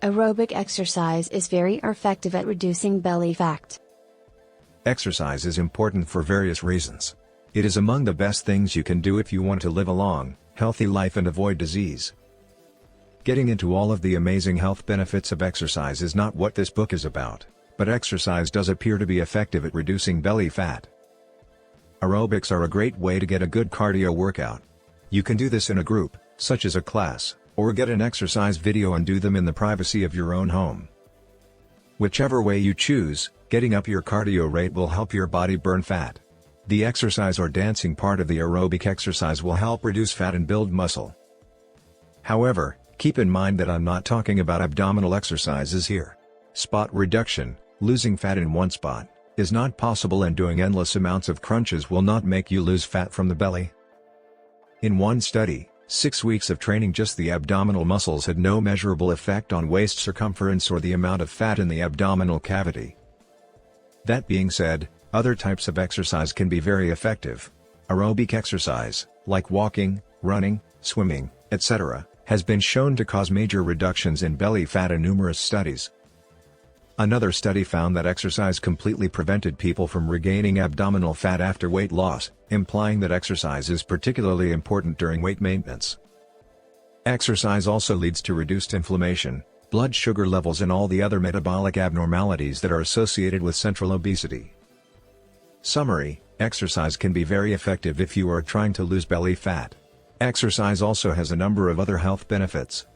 Aerobic exercise is very effective at reducing belly fat. Exercise is important for various reasons. It is among the best things you can do if you want to live a long, healthy life and avoid disease. Getting into all of the amazing health benefits of exercise is not what this book is about, but exercise does appear to be effective at reducing belly fat. Aerobics are a great way to get a good cardio workout. You can do this in a group, such as a class, or get an exercise video and do them in the privacy of your own home. Whichever way you choose, getting up your cardio rate will help your body burn fat. The exercise or dancing part of the aerobic exercise will help reduce fat and build muscle. However, keep in mind that I'm not talking about abdominal exercises here. Spot reduction, losing fat in one spot, is not possible, and doing endless amounts of crunches will not make you lose fat from the belly. In one study, 6 weeks of training just the abdominal muscles had no measurable effect on waist circumference or the amount of fat in the abdominal cavity. That being said, other types of exercise can be very effective. Aerobic exercise, like walking, running, swimming, etc., has been shown to cause major reductions in belly fat in numerous studies. Another study found that exercise completely prevented people from regaining abdominal fat after weight loss, implying that exercise is particularly important during weight maintenance. Exercise also leads to reduced inflammation, blood sugar levels, and all the other metabolic abnormalities that are associated with central obesity. Summary: exercise can be very effective if you are trying to lose belly fat. Exercise also has a number of other health benefits.